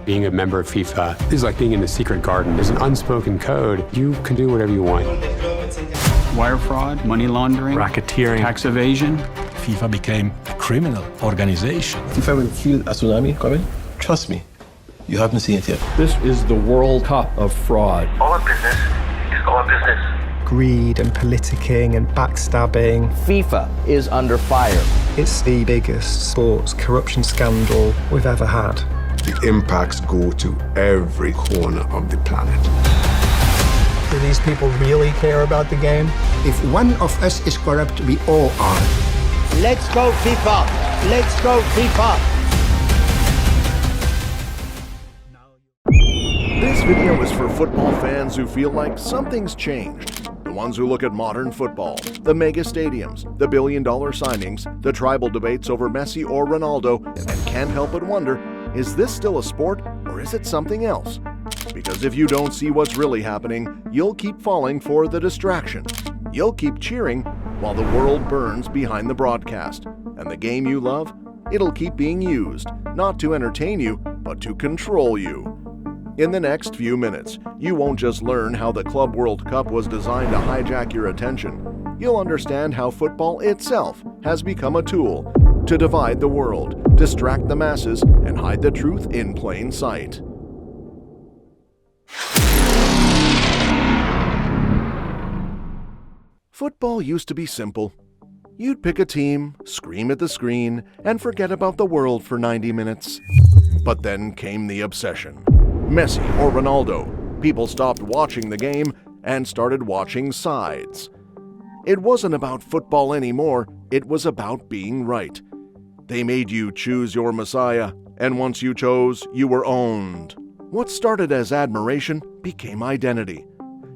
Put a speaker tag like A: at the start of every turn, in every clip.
A: Being a member of FIFA is like being in the secret garden. There's an unspoken code. You can do whatever you want.
B: Wire fraud, money laundering,
C: racketeering,
B: tax evasion.
C: FIFA became a criminal organization.
D: If I will feel a tsunami coming, trust me, you haven't seen it yet.
E: This is the World Cup of fraud.
F: Our business is our business.
G: Greed and politicking and backstabbing.
H: FIFA is under fire.
G: It's the biggest sports corruption scandal we've ever had.
I: The impacts go to every corner of the planet.
G: Do these people really care about the game?
J: If one of us is corrupt, we all are.
K: Let's go FIFA! Let's go FIFA!
L: This video is for football fans who feel like something's changed. The ones who look at modern football, the mega stadiums, the billion-dollar signings, the tribal debates over Messi or Ronaldo, and can't help but wonder, is this still a sport or is it something else? Because if you don't see what's really happening, you'll keep falling for the distraction. You'll keep cheering while the world burns behind the broadcast. And the game you love, it'll keep being used, not to entertain you, but to control you. In the next few minutes, you won't just learn how the Club World Cup was designed to hijack your attention. You'll understand how football itself has become a tool to divide the world, distract the masses, and hide the truth in plain sight. Football used to be simple. You'd pick a team, scream at the screen, and forget about the world for 90 minutes. But then came the obsession. Messi or Ronaldo. People stopped watching the game and started watching sides. It wasn't about football anymore, it was about being right. They made you choose your messiah, and once you chose, you were owned. What started as admiration became identity.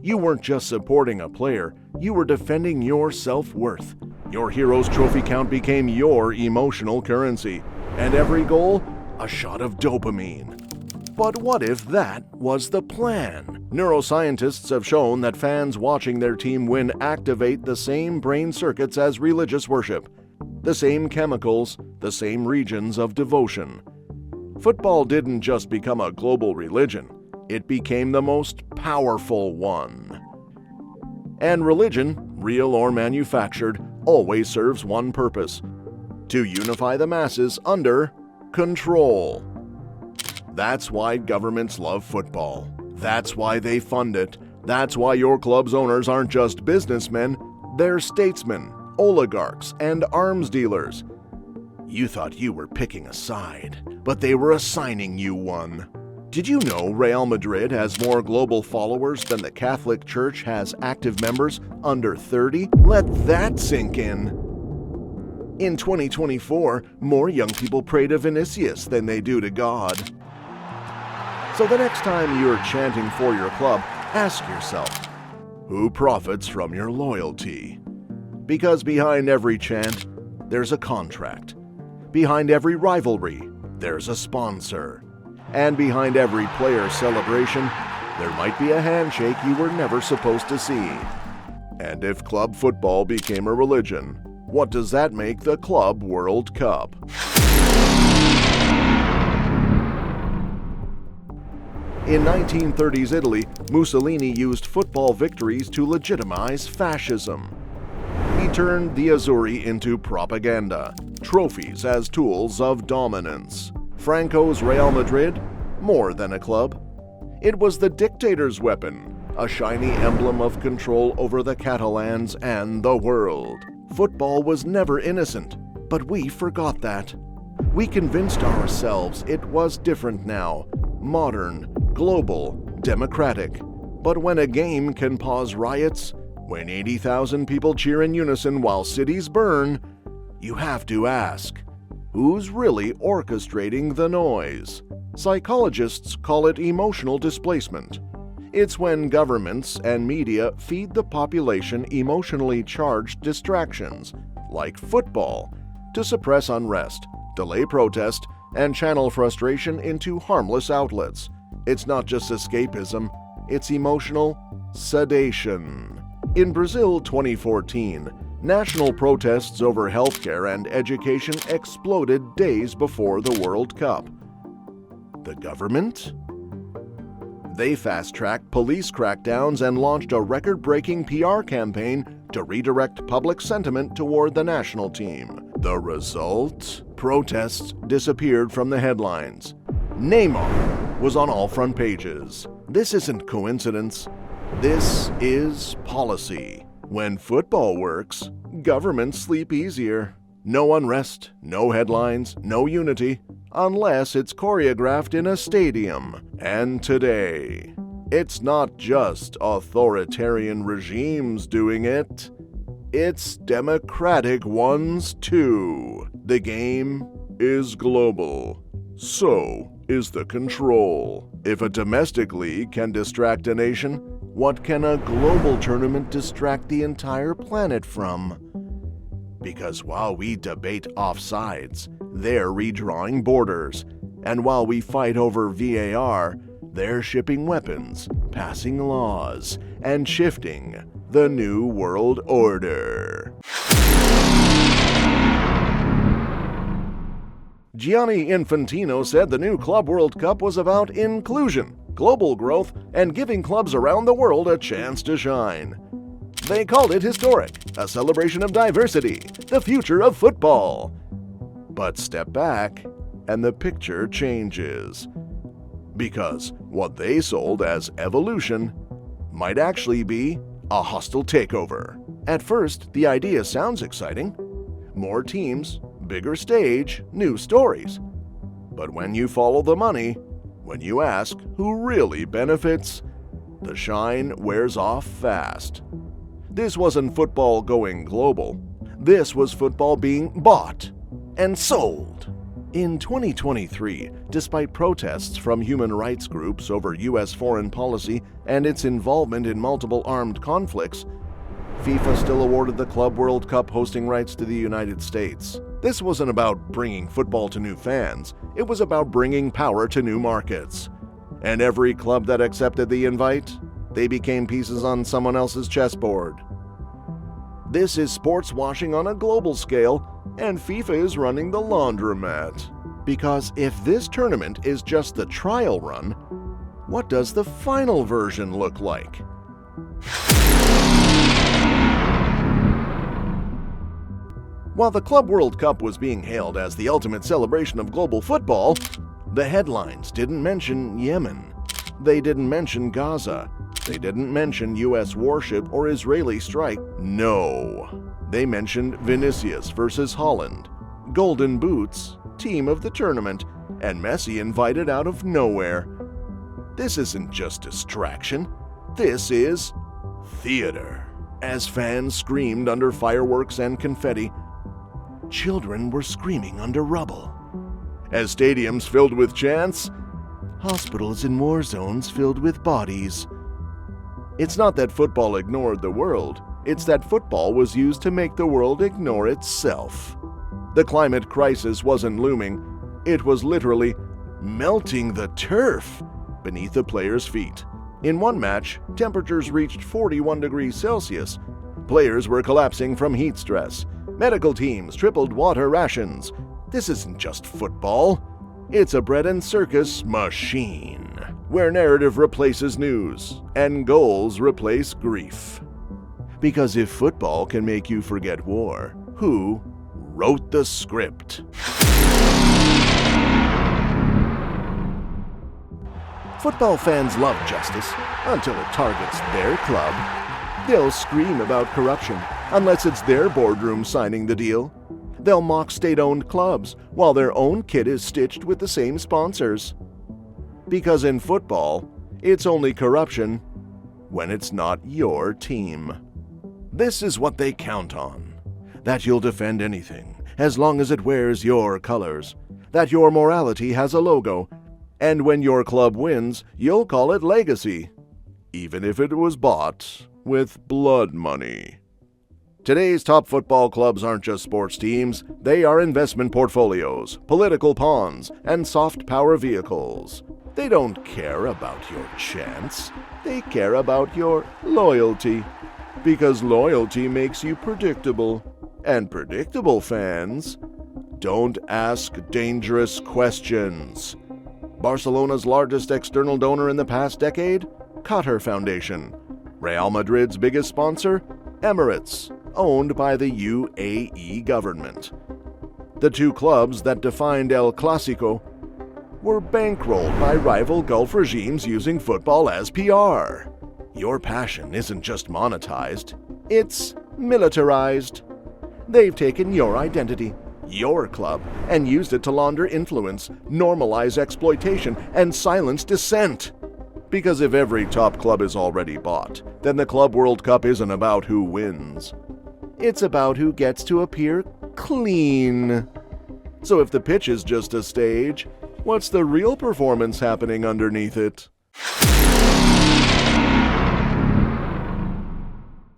L: You weren't just supporting a player, you were defending your self-worth. Your hero's trophy count became your emotional currency, and every goal, a shot of dopamine. But what if that was the plan? Neuroscientists have shown that fans watching their team win activate the same brain circuits as religious worship, the same chemicals, the same regions of devotion. Football didn't just become a global religion, it became the most powerful one. And religion, real or manufactured, always serves one purpose: to unify the masses under control. That's why governments love football. That's why they fund it. That's why your club's owners aren't just businessmen, they're statesmen, oligarchs, and arms dealers. You thought you were picking a side, but they were assigning you one. Did you know Real Madrid has more global followers than the Catholic Church has active members under 30? Let that sink in. In 2024, more young people pray to Vinicius than they do to God. So the next time you're chanting for your club, ask yourself, who profits from your loyalty? Because behind every chant, there's a contract. Behind every rivalry, there's a sponsor. And behind every player celebration, there might be a handshake you were never supposed to see. And if club football became a religion, what does that make the Club World Cup? In 1930s Italy, Mussolini used football victories to legitimize fascism. He turned the Azzurri into propaganda, trophies as tools of dominance. Franco's Real Madrid, more than a club. It was the dictator's weapon, a shiny emblem of control over the Catalans and the world. Football was never innocent, but we forgot that. We convinced ourselves it was different now, modern, global, democratic. But when a game can cause riots, when 80,000 people cheer in unison while cities burn, you have to ask, who's really orchestrating the noise? Psychologists call it emotional displacement. It's when governments and media feed the population emotionally charged distractions, like football, to suppress unrest, delay protest, and channel frustration into harmless outlets. It's not just escapism, it's emotional sedation. In Brazil 2014, national protests over healthcare and education exploded days before the World Cup. The government? They fast-tracked police crackdowns and launched a record-breaking PR campaign to redirect public sentiment toward the national team. The result? Protests disappeared from the headlines. Neymar was on all front pages. This isn't coincidence. This is policy. When football works, governments sleep easier. No unrest, no headlines, no unity, unless it's choreographed in a stadium. And today, it's not just authoritarian regimes doing it. It's democratic ones too. The game is global. So is the control. If a domestic league can distract a nation, what can a global tournament distract the entire planet from? Because while we debate offsides, they're redrawing borders. And while we fight over VAR, they're shipping weapons, passing laws, and shifting the new world order. Gianni Infantino said the new Club World Cup was about inclusion, global growth, and giving clubs around the world a chance to shine. They called it historic, a celebration of diversity, the future of football. But step back, and the picture changes. Because what they sold as evolution might actually be a hostile takeover. At first, the idea sounds exciting. More teams, bigger stage, new stories. But when you follow the money, when you ask who really benefits, the shine wears off fast. This wasn't football going global. This was football being bought and sold. In 2023, despite protests from human rights groups over U.S. foreign policy and its involvement in multiple armed conflicts, FIFA still awarded the Club World Cup hosting rights to the United States. This wasn't about bringing football to new fans. It was about bringing power to new markets. And every club that accepted the invite, they became pieces on someone else's chessboard. This is sports washing on a global scale, and FIFA is running the laundromat. Because if this tournament is just the trial run, what does the final version look like? While the Club World Cup was being hailed as the ultimate celebration of global football, the headlines didn't mention Yemen. They didn't mention Gaza. They didn't mention U.S. warship or Israeli strike. No. They mentioned Vinicius versus Haaland, Golden Boots, team of the tournament, and Messi invited out of nowhere. This isn't just distraction. This is theater. As fans screamed under fireworks and confetti, children were screaming under rubble. As stadiums filled with chants, hospitals in war zones filled with bodies. It's not that football ignored the world, it's that football was used to make the world ignore itself. The climate crisis wasn't looming, it was literally melting the turf beneath the players' feet. In one match, temperatures reached 41 degrees Celsius. Players were collapsing from heat stress. Medical teams tripled water rations. This isn't just football. It's a bread and circus machine, where narrative replaces news and goals replace grief. Because if football can make you forget war, who wrote the script? Football fans love justice until it targets their club. They'll scream about corruption unless it's their boardroom signing the deal. They'll mock state-owned clubs while their own kit is stitched with the same sponsors. Because in football, it's only corruption when it's not your team. This is what they count on. That you'll defend anything, as long as it wears your colors. That your morality has a logo. And when your club wins, you'll call it legacy, even if it was bought with blood money. Today's top football clubs aren't just sports teams, they are investment portfolios, political pawns, and soft power vehicles. They don't care about your chance, they care about your loyalty. Because loyalty makes you predictable, and predictable fans don't ask dangerous questions. Barcelona's largest external donor in the past decade? Qatar Foundation. Real Madrid's biggest sponsor? Emirates, owned by the UAE government. The two clubs that defined El Clásico were bankrolled by rival Gulf regimes using football as PR. Your passion isn't just monetized, it's militarized. They've taken your identity, your club, and used it to launder influence, normalize exploitation, and silence dissent. Because if every top club is already bought, then the Club World Cup isn't about who wins. It's about who gets to appear clean. So if the pitch is just a stage, what's the real performance happening underneath it?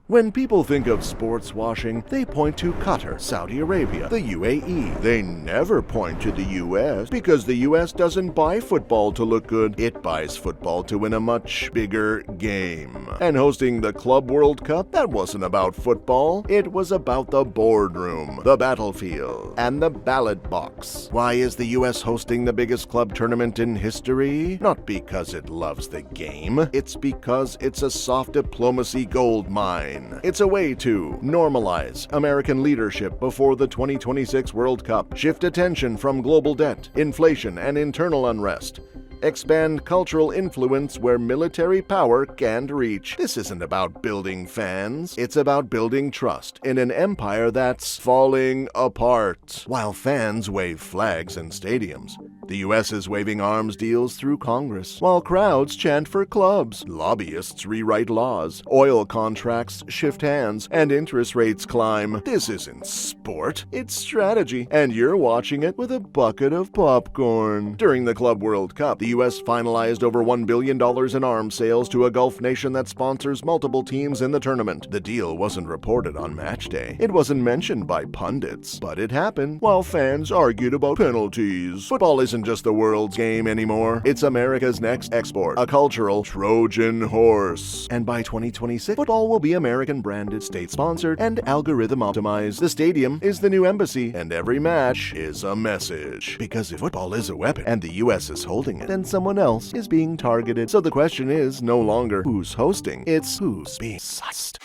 L: When people think of sports washing, they point to Qatar, Saudi Arabia, the UAE. They never point to the US because the US doesn't buy football to look good. It buys football to win a much bigger game. And hosting the Club World Cup, that wasn't about football. It was about the boardroom, the battlefield, and the ballot box. Why is the US hosting the biggest club tournament in history? Not because it loves the game. It's because it's a soft diplomacy gold mine. It's a way to normalize American leadership before the 2026 World Cup, shift attention from global debt, inflation, and internal unrest, expand cultural influence where military power can't reach. This isn't about building fans, it's about building trust in an empire that's falling apart. While fans wave flags in stadiums, the US is waving arms deals through Congress, while crowds chant for clubs, lobbyists rewrite laws, oil contracts shift hands, and interest rates climb. This isn't sport, it's strategy, and you're watching it with a bucket of popcorn. During the Club World Cup, the US finalized over $1 billion in arms sales to a Gulf nation that sponsors multiple teams in the tournament. The deal wasn't reported on match day. It wasn't mentioned by pundits, but it happened while fans argued about penalties. Football isn't just the world's game anymore. It's America's next export, a cultural Trojan horse. And by 2026, football will be American branded, state-sponsored, and algorithm-optimized. The stadium is the new embassy, and every match is a message. Because if football is a weapon, and the US is holding it, then someone else is being targeted. So the question is no longer who's hosting, it's who's being sussed.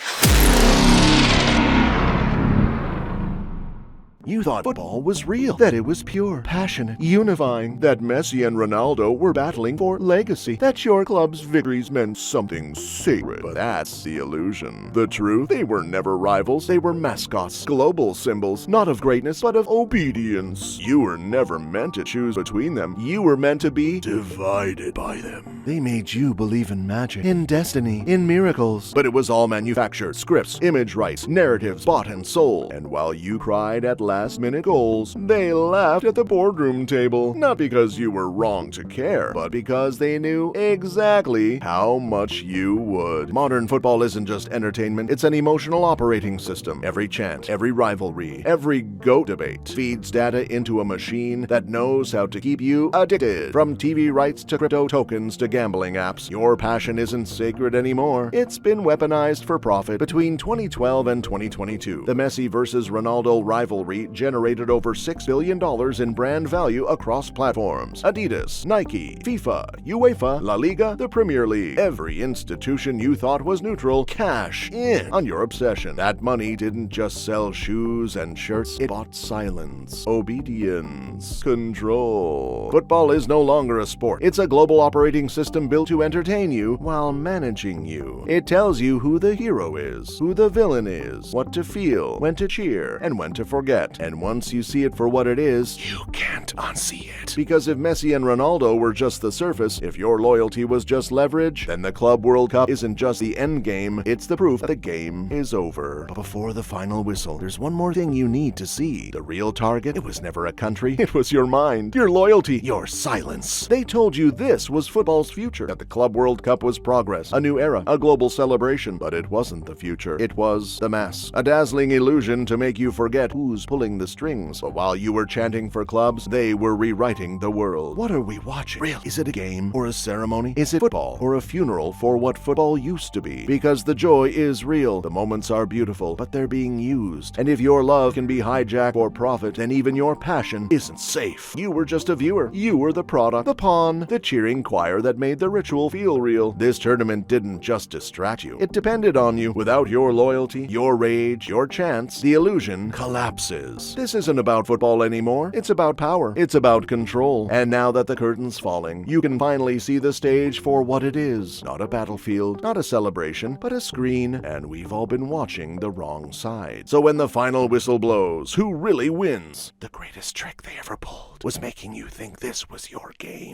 L: You thought football was real, that it was pure, passionate, unifying, that Messi and Ronaldo were battling for legacy, that your club's victories meant something sacred. But that's the illusion. The truth? They were never rivals, they were mascots, global symbols, not of greatness, but of obedience. You were never meant to choose between them. You were meant to be divided by them. They made you believe in magic, in destiny, in miracles. But it was all manufactured. Scripts, image rights, narratives bought and sold. And while you cried at last-minute goals, they laughed at the boardroom table. Not because you were wrong to care, but because they knew exactly how much you would. Modern football isn't just entertainment, it's an emotional operating system. Every chant, every rivalry, every GOAT debate feeds data into a machine that knows how to keep you addicted. From TV rights to crypto tokens to gambling apps, your passion isn't sacred anymore. It's been weaponized for profit. Between 2012 and 2022, the Messi versus Ronaldo rivalry generated over $6 billion in brand value across platforms. Adidas, Nike, FIFA, UEFA, La Liga, the Premier League. Every institution you thought was neutral, cash in on your obsession. That money didn't just sell shoes and shirts, it bought silence, obedience, control. Football is no longer a sport. It's a global operating system built to entertain you while managing you. It tells you who the hero is, who the villain is, what to feel, when to cheer, and when to forget. And once you see it for what it is, you can't unsee it. Because if Messi and Ronaldo were just the surface, if your loyalty was just leverage, then the Club World Cup isn't just the end game, it's the proof that the game is over. But before the final whistle, there's one more thing you need to see. The real target, it was never a country, it was your mind, your loyalty, your silence. They told you this was football's future, that the Club World Cup was progress, a new era, a global celebration, but it wasn't the future. It was the mass, a dazzling illusion to make you forget who's pulling the strings. But while you were chanting for clubs, they were rewriting the world. What are we watching? Really? Is it a game or a ceremony? Is it football or a funeral for what football used to be? Because the joy is real, the moments are beautiful, but they're being used. And if your love can be hijacked for profit, then even your passion isn't safe. You were just a viewer. You were the product, the pawn, the cheering choir that made the ritual feel real. This tournament didn't just distract you. It depended on you. Without your loyalty, your rage, your chance, the illusion collapses. This isn't about football anymore. It's about power. It's about control. And now that the curtain's falling, you can finally see the stage for what it is. Not a battlefield, not a celebration, but a screen. And we've all been watching the wrong side. So when the final whistle blows, who really wins? The greatest trick they ever pulled was making you think this was your game.